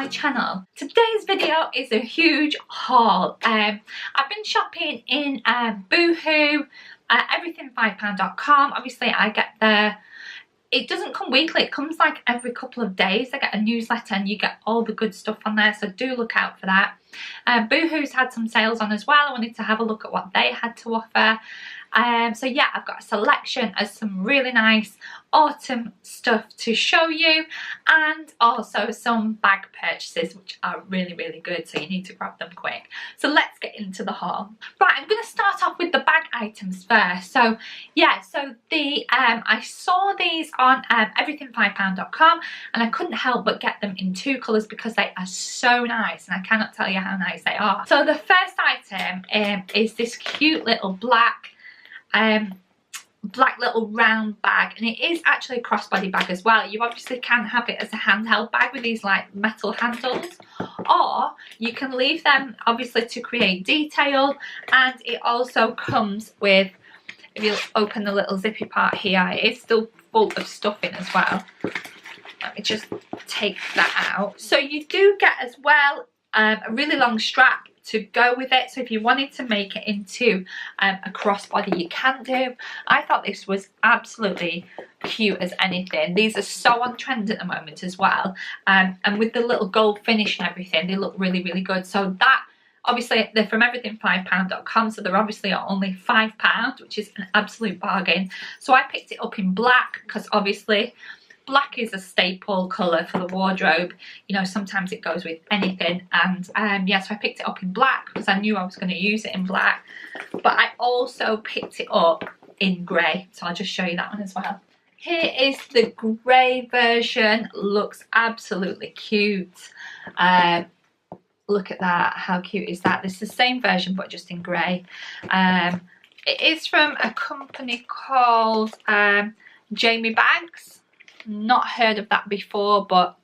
my channel. Today's video is a huge haul. I've been shopping in Boohoo, everything5pound.com. Obviously I get there. It doesn't come weekly, it comes like every couple of days. I get a newsletter and you get all the good stuff on there, so do look out for that. Boohoo's had some sales on as well. I wanted to have a look at what they had to offer. So yeah, I've got a selection of some really nice autumn stuff to show you, and also some bag purchases which are really good, so you need to grab them quick. So let's get into the haul. Right, I'm going to start off with the bag items first. So yeah, so the I saw these on everything5pound.com and I couldn't help but get them in two colours because they are so nice and I cannot tell you how nice they are. So the first item is this cute little black little round bag, and it is actually a crossbody bag as well. You obviously can have it as a handheld bag with these like metal handles, or you can leave them obviously to create detail, and it also comes with, if you open the little zippy part here, it is still full of stuffing as well. Let me just take that out. So you do get as well a really long strap to go with it, so if you wanted to make it into a crossbody you can do. I thought this was absolutely cute as anything. These are so on trend at the moment as well, and with the little gold finish and everything, they look really good. So that, obviously they're from everything5pound.com, so they're obviously only £5, which is an absolute bargain. So I picked it up in black because obviously black is a staple colour for the wardrobe. You know, sometimes it goes with anything, and yeah, so I picked it up in black because I knew I was going to use it in black. But I also picked it up in grey, so I'll just show you that one as well. Here is the grey version. Looks absolutely cute. Look at that, how cute is that? This is the same version but just in grey. It is from a company called RingMini Bags. Not heard of that before, but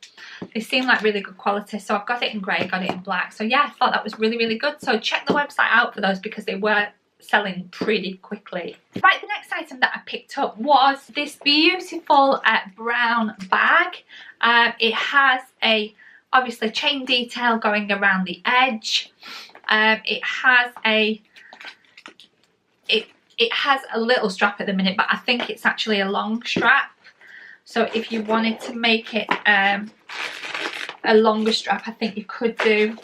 they seem like really good quality. So I've got it in grey, got it in black. So yeah, I thought that was really good. So check the website out for those because they were selling pretty quickly. Right, the next item that I picked up was this beautiful brown bag. It has a obviously chain detail going around the edge. It has a little strap at the minute, but I think it's actually a long strap. So if you wanted to make it a longer strap, I think you could do.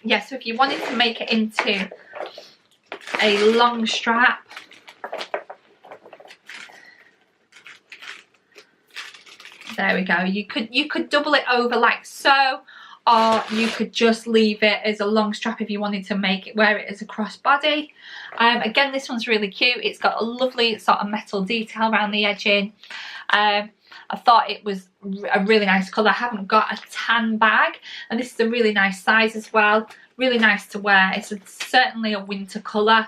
Yeah, so if you wanted to make it into a long strap, there we go. You could double it over like so, or you could just leave it as a long strap if you wanted to make it, wear it as a crossbody. Again, this one's really cute. It's got a lovely sort of metal detail around the edging. I thought it was a really nice colour. I haven't got a tan bag, and this is a really nice size as well. Really nice to wear. It's certainly a winter colour.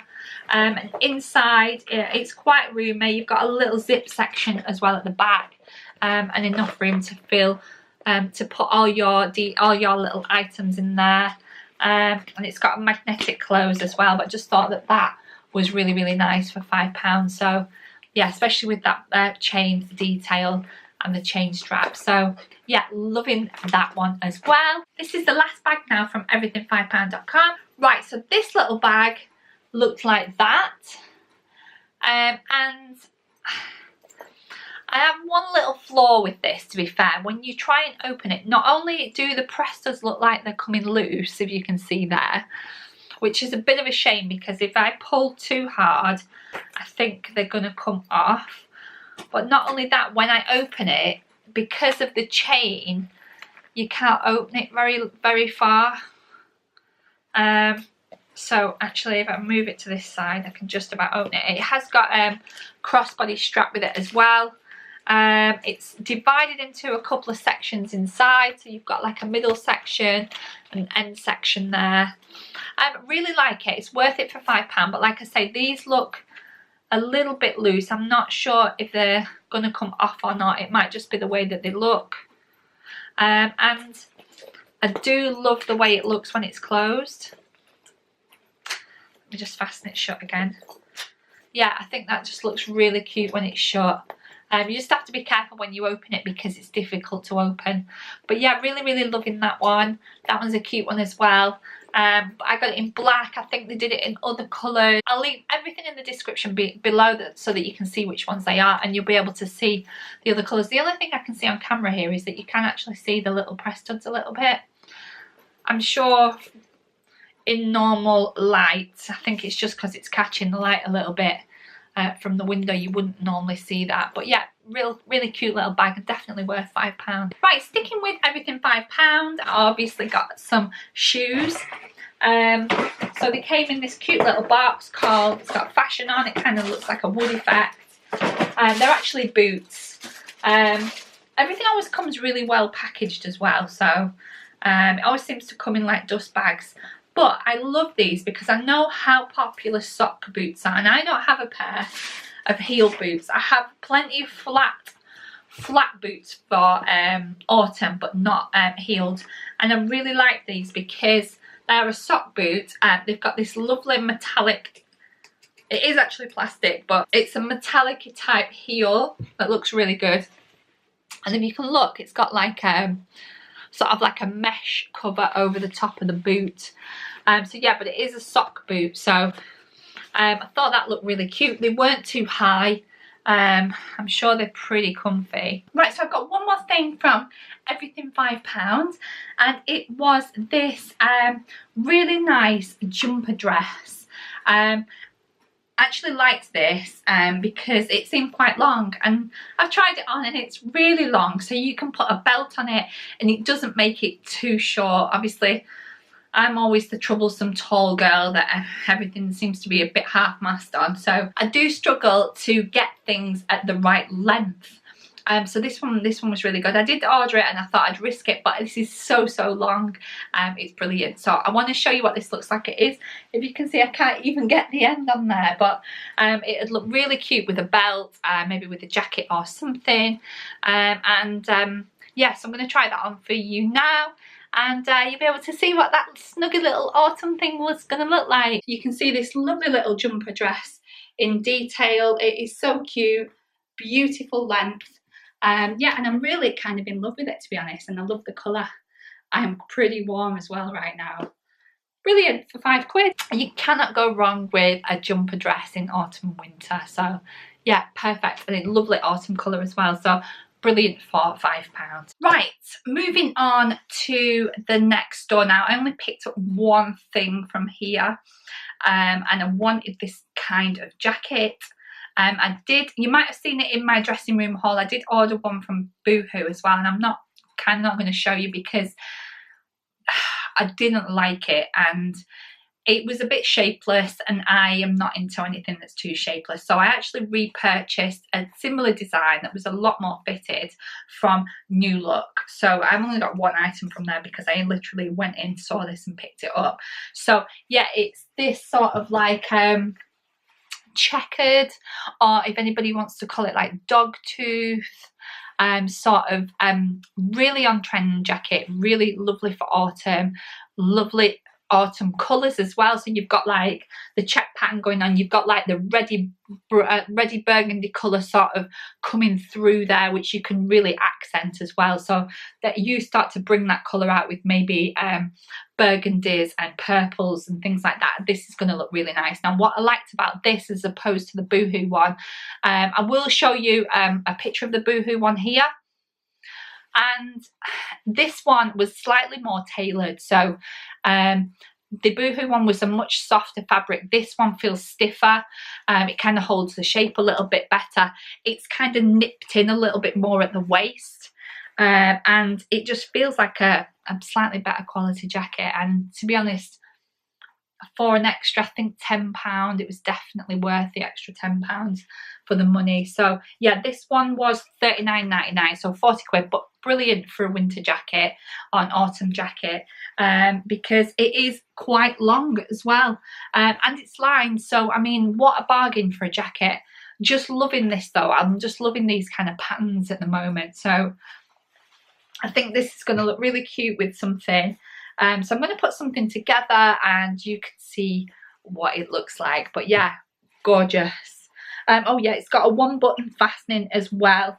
And inside, it's quite roomy. You've got a little zip section as well at the back, and enough room to fill. To put all your little items in there, and it's got a magnetic close as well. But I just thought that was really nice for £5. So yeah, especially with that chain detail and the chain strap. So yeah, loving that one as well. This is the last bag now from everything5pound.com. Right, so this little bag looked like that, and I have one little flaw with this, to be fair. When you try and open it, not only do the presters look like they're coming loose, if you can see there, which is a bit of a shame because if I pull too hard, I think they're going to come off. But not only that, when I open it, because of the chain, you can't open it very far. So actually, if I move it to this side, I can just about open it. It has got a crossbody strap with it as well. It's divided into a couple of sections inside, so you've got like a middle section and an end section there. I really like it. It's worth it for £5, but like I say, these look a little bit loose. I'm not sure if they're going to come off or not. It might just be the way that they look. And I do love the way it looks when it's closed. Let me just fasten it shut again. Yeah, I think that just looks really cute when it's shut. You just have to be careful when you open it because it's difficult to open. But yeah, really loving that one. That one's a cute one as well. But I got it in black. I think they did it in other colours. I'll leave everything in the description below so that you can see which ones they are, and you'll be able to see the other colours. The only thing I can see on camera here is that you can actually see the little press studs a little bit. I'm sure in normal light, I think it's just because it's catching the light a little bit from the window, you wouldn't normally see that. But yeah, really cute little bag, and definitely worth £5. Right, sticking with everything £5, I obviously got some shoes. So they came in this cute little box called, it's got fashion on, it kind of looks like a wood effect. They're actually boots. Everything always comes really well packaged as well, so it always seems to come in like dust bags. But I love these because I know how popular sock boots are, and I don't have a pair of heel boots. I have plenty of flat boots for autumn, but not heeled. And I really like these because they're a sock boot. They've got this lovely metallic, it is actually plastic, but it's a metallic type heel that looks really good. And if you can look, it's got like sort of like a mesh cover over the top of the boot. So yeah, but it is a sock boot, so I thought that looked really cute. They weren't too high. I'm sure they're pretty comfy. Right, so I've got one more thing from everything £5, and it was this really nice jumper dress. Actually liked this because it seemed quite long, and I've tried it on and it's really long, so you can put a belt on it and it doesn't make it too short. Obviously I'm always the troublesome tall girl that everything seems to be a bit half-mast on, so I do struggle to get things at the right length. So this one was really good. I did order it and I thought I'd risk it, but this is so long. It's brilliant. So I want to show you what this looks like. It is, if you can see, I can't even get the end on there, but it'd look really cute with a belt, maybe with a jacket or something. Yeah, so I'm going to try that on for you now, and you'll be able to see what that snuggy little autumn thing was going to look like. You can see this lovely little jumper dress in detail. It is so cute, beautiful length. Yeah, and I'm really kind of in love with it, to be honest, and I love the colour. I am pretty warm as well right now. Brilliant for £5. You cannot go wrong with a jumper dress in autumn and winter, so yeah, perfect. And a lovely autumn colour as well, so brilliant for £5. Right, moving on to the next store now. I only picked up one thing from here, and I wanted this kind of jacket. You might have seen it in my dressing room haul. I did order one from Boohoo as well, and I'm not going to show you because I didn't like it, and it was a bit shapeless, and I am not into anything that's too shapeless. So I actually repurchased a similar design that was a lot more fitted from New Look. So I've only got one item from there because I literally went in, saw this and picked it up. So yeah, it's this sort of like checkered, or if anybody wants to call it like dog tooth, sort of really on trend jacket, really lovely for autumn, lovely autumn colours as well. So you've got like the check pattern going on, you've got like the ready burgundy colour sort of coming through there, which you can really accent as well, so that you start to bring that colour out with maybe burgundies and purples and things like that. This is going to look really nice. Now what I liked about this as opposed to the Boohoo one, I will show you a picture of the Boohoo one here, and this one was slightly more tailored. So the Boohoo one was a much softer fabric. This one feels stiffer. It kind of holds the shape a little bit better. It's kind of nipped in a little bit more at the waist, and it just feels like a slightly better quality jacket. And to be honest, for an extra, I think £10, it was definitely worth the extra £10 for the money. So yeah, this one was £39.99, so 40 quid, but brilliant for a winter jacket or an autumn jacket, because it is quite long as well, and it's lined. So I mean, what a bargain for a jacket. Just loving this though. I'm just loving these kind of patterns at the moment, so I think this is going to look really cute with something. So I'm going to put something together and you can see what it looks like. But yeah, gorgeous. Oh yeah, it's got a 1-button fastening as well.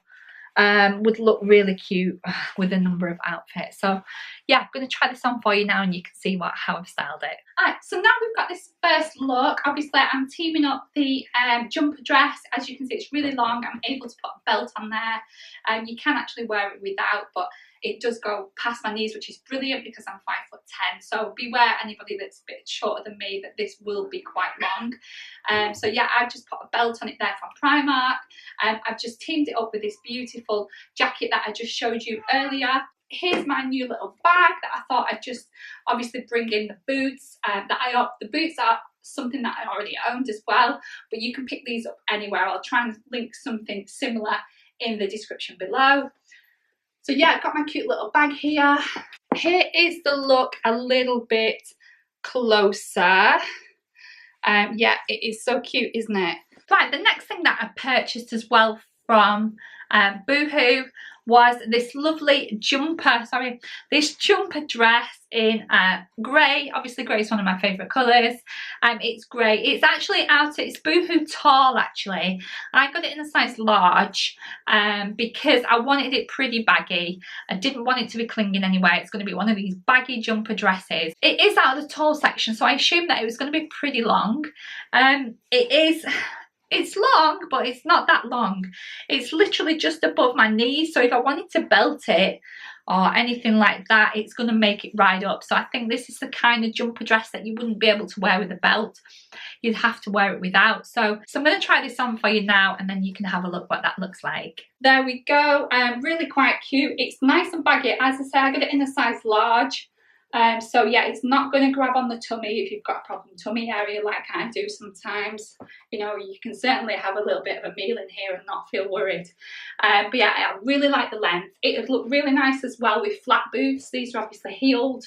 Would look really cute with a number of outfits. So yeah, I'm going to try this on for you now and you can see how I've styled it. Alright, so now we've got this first look. Obviously I'm teaming up the jumper dress. As you can see, it's really long. I'm able to put a belt on there. You can actually wear it without, but it does go past my knees, which is brilliant because I'm 5'10". So beware anybody that's a bit shorter than me, that this will be quite long. So yeah, I've just put a belt on it there from Primark. I've just teamed it up with this beautiful jacket that I just showed you earlier. Here's my new little bag that I thought I'd just obviously bring in the boots. The boots are something that I already owned as well, but you can pick these up anywhere. I'll try and link something similar in the description below. So yeah, I've got my cute little bag here. Here is the look a little bit closer. Yeah, it is so cute, isn't it? Right, the next thing that I purchased as well from Boohoo was this lovely jumper, this jumper dress in grey. Obviously grey is one of my favourite colours. It's grey. It's actually it's Boohoo tall actually. I got it in a size large because I wanted it pretty baggy. I didn't want it to be clinging anywhere. It's going to be one of these baggy jumper dresses. It is out of the tall section, so I assumed that it was going to be pretty long. It's long, but it's not that long. It's literally just above my knees. So if I wanted to belt it or anything like that, it's going to make it ride up. So I think this is the kind of jumper dress that you wouldn't be able to wear with a belt. You'd have to wear it without. So I'm going to try this on for you now and then you can have a look what that looks like. There we go. Really quite cute. It's nice and baggy. As I say, I got it in a size large. So yeah, it's not going to grab on the tummy if you've got a problem tummy area like I do sometimes. You know, you can certainly have a little bit of a meal in here and not feel worried. But yeah, I really like the length. It would look really nice as well with flat boots. These are obviously heeled.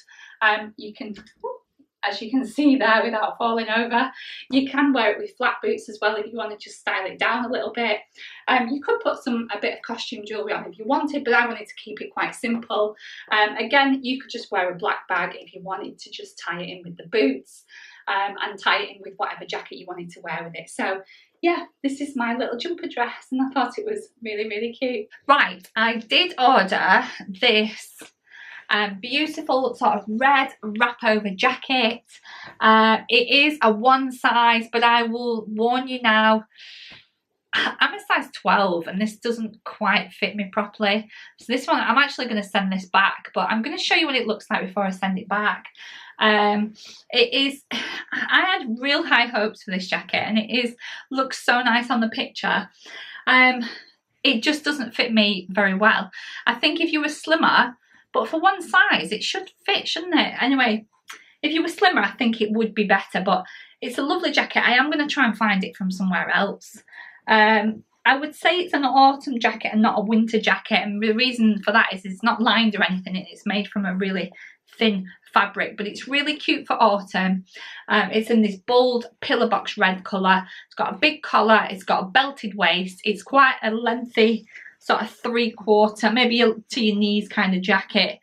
You can, as you can see there without falling over, you can wear it with flat boots as well if you want to just style it down a little bit. You could put a bit of costume jewellery on if you wanted, but I wanted to keep it quite simple. Again, you could just wear a black bag if you wanted to just tie it in with the boots and tie it in with whatever jacket you wanted to wear with it. So yeah, this is my little jumper dress and I thought it was really, really cute. Right, I did order this beautiful sort of red wrap over jacket. It is a one size, but I will warn you now, I'm a size 12 and this doesn't quite fit me properly. So this one, I'm actually going to send this back, but I'm going to show you what it looks like before I send it back. I had real high hopes for this jacket and it looks so nice on the picture. It just doesn't fit me very well. I think if you were slimmer, but for one size, it should fit, shouldn't it? Anyway, if you were slimmer, I think it would be better, but it's a lovely jacket. I am going to try and find it from somewhere else. I would say it's an autumn jacket and not a winter jacket, and the reason for that is it's not lined or anything. It's made from a really thin fabric, but it's really cute for autumn. It's in this bold pillar box red colour. It's got a big collar, it's got a belted waist, it's quite a lengthy sort of 3/4, maybe to your knees kind of jacket.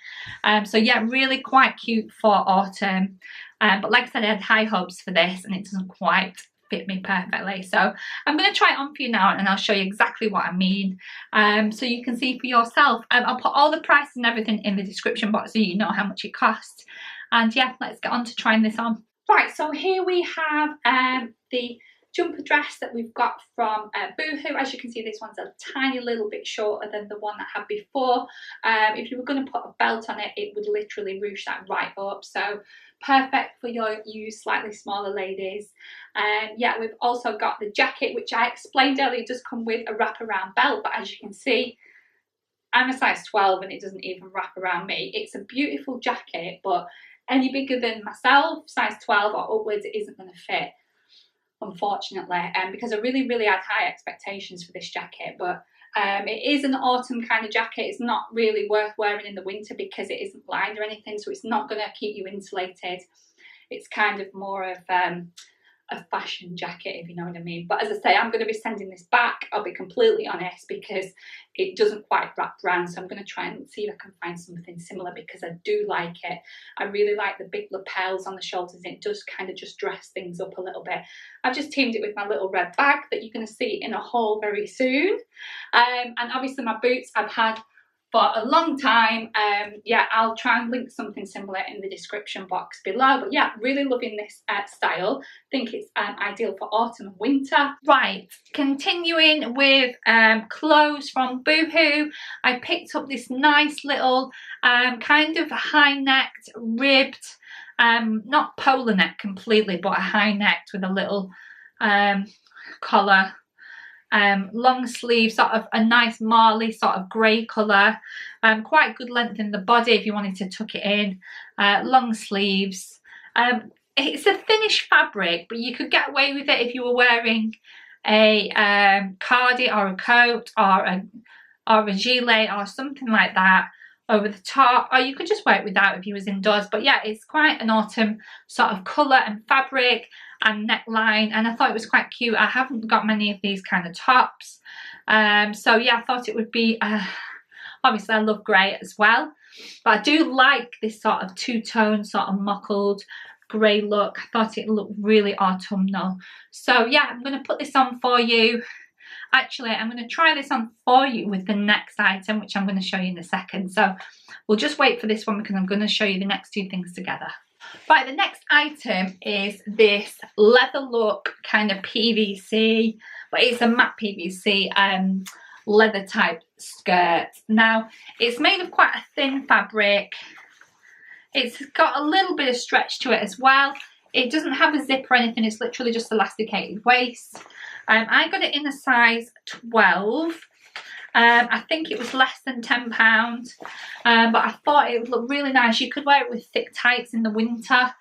So yeah, really quite cute for autumn. But like I said, I had high hopes for this and it doesn't quite fit me perfectly. So I'm going to try it on for you now and I'll show you exactly what I mean, so you can see for yourself. I'll put all the prices and everything in the description box so you know how much it costs. And yeah, let's get on to trying this on. Right, so here we have the jumper dress that we've got from Boohoo. As you can see, this one's a tiny little bit shorter than the one that I had before. If you were going to put a belt on it, it would literally ruche that right up. So perfect for you slightly smaller ladies. Yeah, we've also got the jacket, which I explained earlier does come with a wraparound belt, but as you can see, I'm a size 12 and it doesn't even wrap around me. It's a beautiful jacket, but any bigger than myself, size 12 or upwards, it isn't going to fit, unfortunately, because I really had high expectations for this jacket. But it is an autumn kind of jacket. It's not really worth wearing in the winter because it isn't lined or anything, so it's not going to keep you insulated. It's kind of more of a fashion jacket, if you know what I mean. But as I say, I'm going to be sending this back, I'll be completely honest, because it doesn't quite wrap around. So I'm going to try and see if I can find something similar, because I do like it. I really like the big lapels on the shoulders. It does kind of just dress things up a little bit. I've just teamed it with my little red bag that you're going to see in a haul very soon. And obviously my boots I've had for a long time. Yeah, I'll try and link something similar in the description box below. But yeah, really loving this style. Think it's ideal for autumn and winter. Right, continuing with clothes from Boohoo. I picked up this nice little kind of high-necked, ribbed, not polar neck completely, but a high-necked with a little collar. Long sleeve, sort of a nice marley sort of grey colour, quite good length in the body if you wanted to tuck it in, long sleeves. It's a thinnish fabric, but you could get away with it if you were wearing a cardi or a coat or a gilet or something like that over the top, or you could just wear it without if you was indoors. But yeah, it's quite an autumn sort of colour and fabric and neckline, and I thought it was quite cute. I haven't got many of these kind of tops, so yeah, I thought it would be obviously I love grey as well, but I do like this sort of two-tone sort of mottled grey look. I thought it looked really autumnal. So yeah, I'm going to put this on for you. Actually, I'm going to try this on for you with the next item, which I'm going to show you in a second. So we'll just wait for this one, because I'm going to show you the next two things together. Right, the next item is this leather look kind of PVC, but it's a matte PVC leather type skirt. Now, it's made of quite a thin fabric. It's got a little bit of stretch to it as well. It doesn't have a zip or anything, it's literally just elasticated waist. I got it in a size 12. I think it was less than £10, but I thought it would look really nice. You could wear it with thick tights in the winter.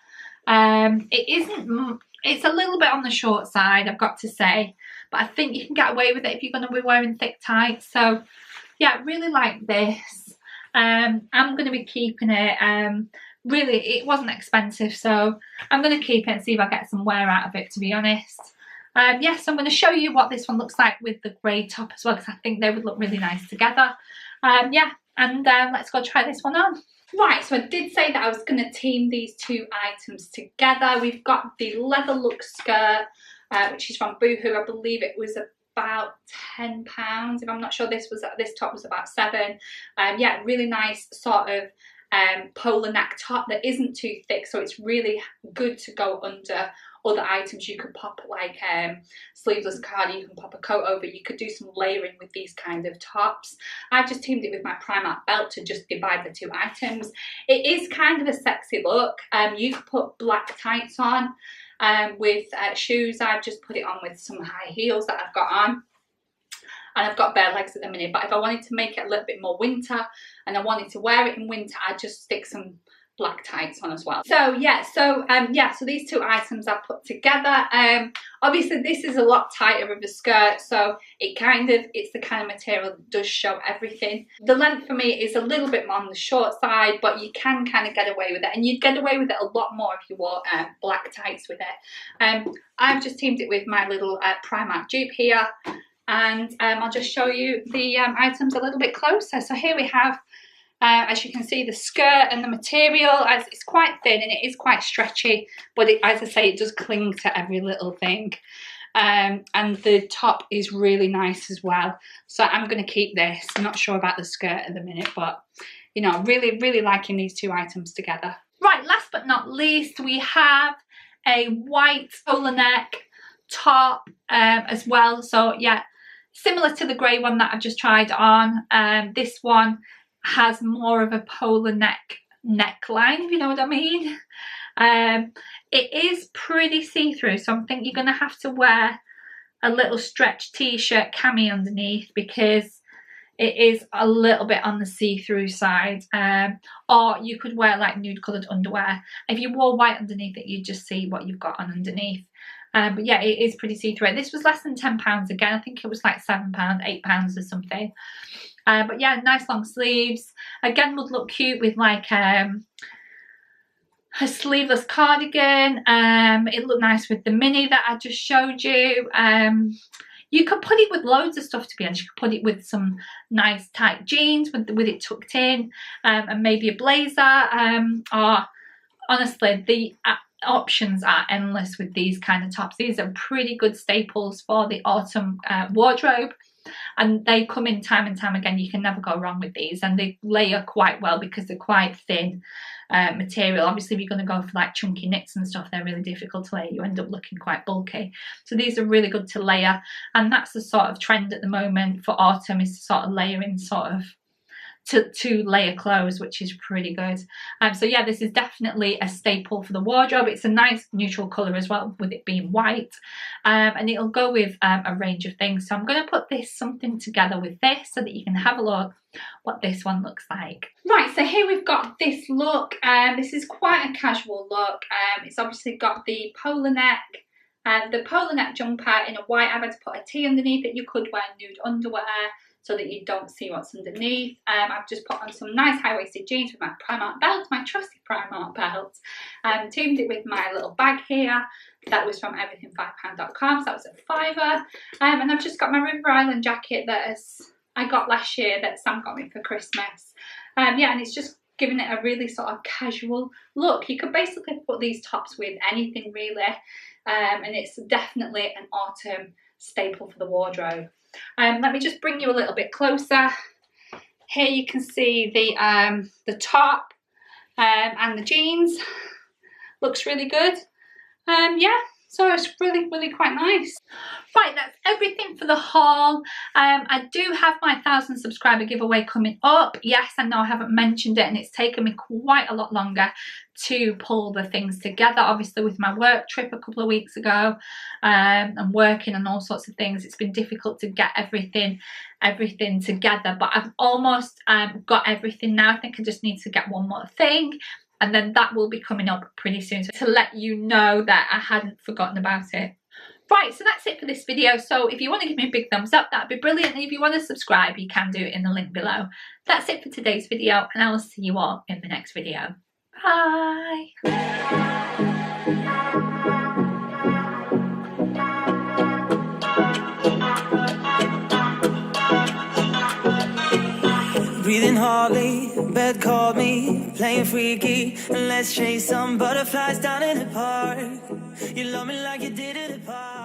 It's a little bit on the short side, I've got to say, but I think you can get away with it if you're going to be wearing thick tights. So yeah, I really like this. I'm going to be keeping it. Really, it wasn't expensive, so I'm going to keep it and see if I get some wear out of it, to be honest. Yes, I'm going to show you what this one looks like with the grey top as well, because I think they would look really nice together. Yeah, and let's go try this one on. Right, so I did say that I was going to team these two items together. We've got the leather look skirt, which is from Boohoo. I believe it was about £10, if I'm not sure. This top was about £7. Yeah, really nice sort of polar neck top that isn't too thick, so it's really good to go under other items. You could pop like sleeveless cardi, you can pop a coat over, you could do some layering with these kind of tops. I've just teamed it with my Primark belt to just divide the two items. It is kind of a sexy look. You could put black tights on with shoes. I've just put it on with some high heels that I've got on. And I've got bare legs at the minute, but if I wanted to make it a little bit more winter and I wanted to wear it in winter, I'd just stick some black tights on as well. So yeah, so these two items I've put together. Obviously this is a lot tighter of a skirt, so it's the kind of material that does show everything. The length for me is a little bit more on the short side, but you can kind of get away with it, and you'd get away with it a lot more if you wore black tights with it. I've just teamed it with my little Primark dupe here. And I'll just show you the items a little bit closer. So here we have, as you can see, the skirt and the material. As it's quite thin and it is quite stretchy, but as I say, it does cling to every little thing. And the top is really nice as well. So I'm going to keep this. I'm not sure about the skirt at the minute, but you know, really, really liking these two items together. Right, last but not least, we have a white polar neck top as well. So yeah, similar to the grey one that I've just tried on. This one has more of a polar neckline, if you know what I mean. It is pretty see-through, so I think you're going to have to wear a little stretch t-shirt cami underneath, because it is a little bit on the see-through side. Or you could wear like nude coloured underwear. If you wore white underneath it, you'd just see what you've got on underneath. But yeah, it is pretty see-through. This was less than £10 again. I think it was like £7, £8 or something. But yeah, nice long sleeves. Again, would look cute with like a sleeveless cardigan. It looked nice with the mini that I just showed you. You could put it with loads of stuff, to be honest. You could put it with some nice tight jeans with it tucked in, and maybe a blazer. Or honestly, the options are endless with these kind of tops. These are pretty good staples for the autumn wardrobe, and they come in time and time again. You can never go wrong with these, and they layer quite well because they're quite thin material. Obviously, if you're going to go for like chunky knits and stuff, they're really difficult to layer. You end up looking quite bulky. So these are really good to layer, and that's the sort of trend at the moment for autumn, is to sort of layer in sort of two layer clothes, which is pretty good. So yeah, this is definitely a staple for the wardrobe. It's a nice neutral colour as well, with it being white, and it'll go with a range of things. So I'm going to put something together with this so that you can have a look what this one looks like. Right, so here we've got this look. This is quite a casual look. It's obviously got the polar neck, the polar neck jumper in a white. I've had to put a tee underneath it. You could wear nude underwear so that you don't see what's underneath. I've just put on some nice high-waisted jeans with my Primark belt, my trusty Primark belt. Teamed it with my little bag here. That was from everything5pound.com, so that was a £5. And I've just got my River Island jacket that I got last year, that Sam got me for Christmas. Yeah, and it's just giving it a really sort of casual look. You could basically put these tops with anything really, and it's definitely an autumn staple for the wardrobe. Let me just bring you a little bit closer. Here you can see the top and the jeans. Looks really good. Yeah, so it's really quite nice. Right, that's everything for the haul. I do have my 1,000 subscriber giveaway coming up. Yes, I know I haven't mentioned it, and it's taken me quite a lot longer to pull the things together. Obviously, with my work trip a couple of weeks ago, and working and all sorts of things, it's been difficult to get everything together. But I've almost got everything now. I think I just need to get one more thing, and then that will be coming up pretty soon, so to let you know that I hadn't forgotten about it. Right, so that's it for this video. So if you want to give me a big thumbs up, that'd be brilliant. And if you want to subscribe, you can do it in the link below. That's it for today's video, and I will see you all in the next video. Bye. Breathing hardly, bed called me, playing freaky, and let's chase some butterflies down in the park. You love me like you did in the park.